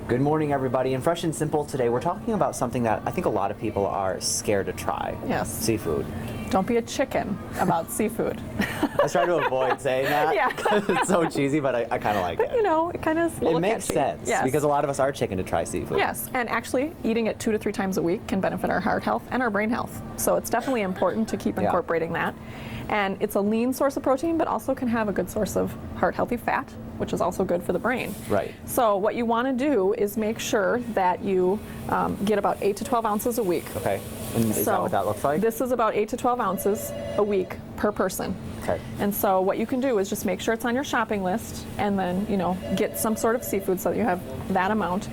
Good morning, everybody. In Fresh and Simple today, we're talking about something that I think a lot of people are scared to try. Yes. Seafood. Don't be a chicken about seafood. I try to avoid saying that. Yeah. It's so cheesy, but I kind of like it. You know, it kind of It makes catchy. sense Yes. because a lot of us are chicken to try seafood. Yes, and actually eating it 2 to 3 times a week can benefit our heart health and our brain health. So it's definitely important to keep incorporating that. And it's a lean source of protein, but also can have a good source of heart-healthy fat, which is also good for the brain. Right. So what you want to do is make sure that you get about 8 to 12 ounces a week. Okay. And is that what that looks like? This is about 8 to 12 ounces a week per person. Okay. And so what you can do is just make sure it's on your shopping list, and then, you know, get some sort of seafood so that you have that amount.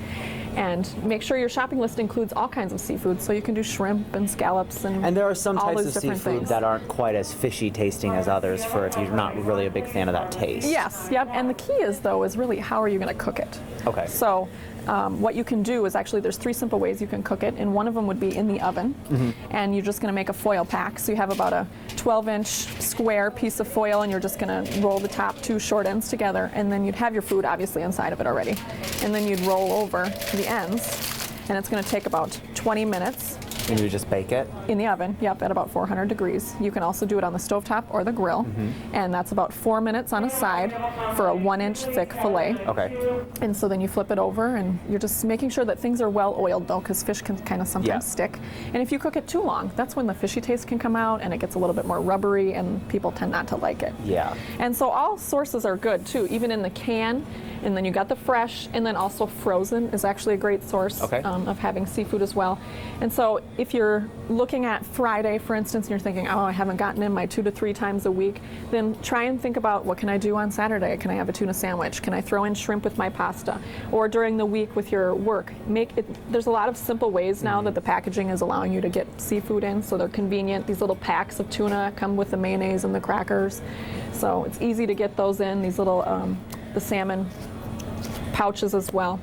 And make sure your shopping list includes all kinds of seafood, so you can do shrimp and scallops and And there are some all types those of different seafood things. that aren't quite as fishy tasting as others for if you're not really a big fan of that taste. Yes, yep. And the key is, though, is really how are you going to cook it? Okay. So what you can do is actually there's 3 simple ways you can cook it, and one of them would be in the oven. And you're just going to make a foil pack. So you have about a 12-inch square piece of foil, and you're just going to roll the top 2 short ends together, and then you'd have your food obviously inside of it already. And then you'd roll over the ends, and it's going to take about 20 minutes. And you just bake it? In the oven, yep, at about 400 degrees. You can also do it on the stovetop or the grill, and that's about 4 minutes on a side for a 1-inch thick fillet. Okay. And so then you flip it over, and you're just making sure that things are well oiled, though, because fish can kind of sometimes stick. And if you cook it too long, that's when the fishy taste can come out, and it gets a little bit more rubbery, and people tend not to like it. Yeah. And so all sources are good, too, even in the can. And then you got the fresh, and then also frozen is actually a great source of having seafood as well. And so if you're looking at Friday, for instance, and you're thinking, oh, I haven't gotten in my 2 to 3 times a week, then try and think about, what can I do on Saturday? Can I have a tuna sandwich? Can I throw in shrimp with my pasta? Or during the week with your work, there's a lot of simple ways now that the packaging is allowing you to get seafood in, so they're convenient. These little packs of tuna come with the mayonnaise and the crackers. So it's easy to get those in, these little, the salmon pouches as well.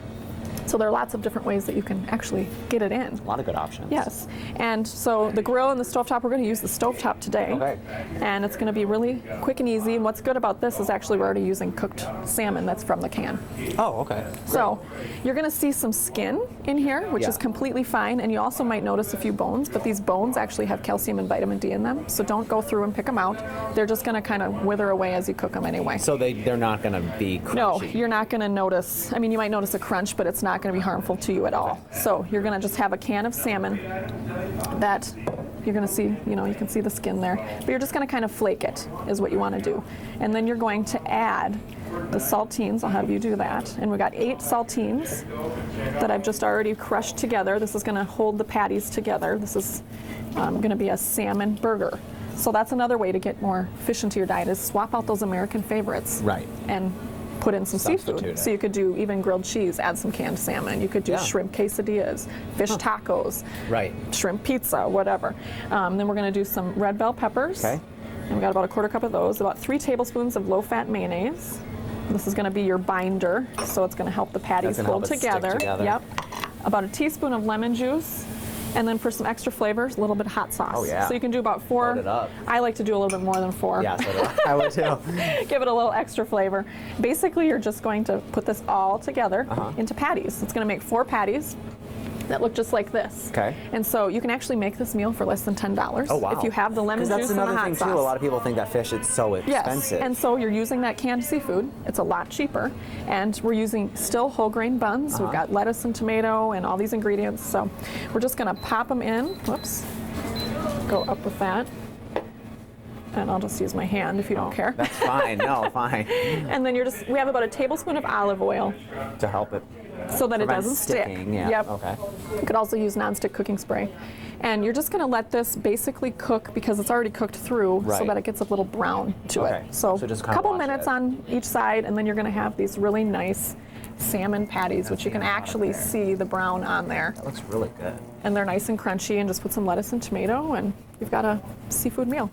So there are lots of different ways that you can actually get it in. A lot of good options. Yes. And so the grill and the stovetop, we're going to use the stovetop today. Okay. And it's going to be really quick and easy. And what's good about this is actually we're already using cooked salmon that's from the can. Oh, okay. So you're going to see some skin in here, which is completely fine. And you also might notice a few bones, but these bones actually have calcium and vitamin D in them. So don't go through and pick them out. They're just going to kind of wither away as you cook them anyway. So they're not going to be crunchy? No, you're not going to notice. I mean, you might notice a crunch, but it's not going to be harmful to you at all. So you're going to just have a can of salmon that you're going to see, you know, you can see the skin there, but you're just going to kind of flake it is what you want to do. And then you're going to add the saltines. I'll have you do that. And we've got 8 saltines that I've just already crushed together. This is going to hold the patties together. This is going to be a salmon burger. So that's another way to get more fish into your diet, is swap out those American favorites. Right. And put in some seafood. Substitute it. So you could do even grilled cheese, add some canned salmon. You could do shrimp quesadillas, fish tacos, shrimp pizza, whatever. Then we're going to do some red bell peppers. Okay. And we got about a 1/4 cup of those, about 3 tablespoons of low-fat mayonnaise. This is going to be your binder, so it's going to help the patties hold together. Yep. About a teaspoon of lemon juice. And then for some extra flavors, a little bit of hot sauce. Oh, yeah. So you can do about 4. Load it up. I like to do a little bit more than 4. Yeah, so do I. I would too. Give it a little extra flavor. Basically, you're just going to put this all together into patties. It's going to make 4 patties that look just like this. Okay. And so you can actually make this meal for less than $10 Oh, wow. if you have the lemon juice that's and the another hot thing sauce. too. A lot of people think that fish is so expensive. Yes, and so you're using that canned seafood. It's a lot cheaper, and we're using still whole grain buns. We've got lettuce and tomato and all these ingredients. So we're just going to pop them in. Whoops. Go up with that. And I'll just use my hand if you don't care. That's fine. No, fine. And then we have about a tablespoon of olive oil To help it. so that it prevent doesn't sticking, stick. Yeah. Yep. Okay. You could also use nonstick cooking spray. And you're just going to let this basically cook because it's already cooked through so that it gets a little brown to it. So just a kind of couple watch minutes it. on each side, and then you're going to have these really nice salmon patties, which you can actually see the brown on there. That looks really good. And they're nice and crunchy, and just put some lettuce and tomato, and you've got a seafood meal.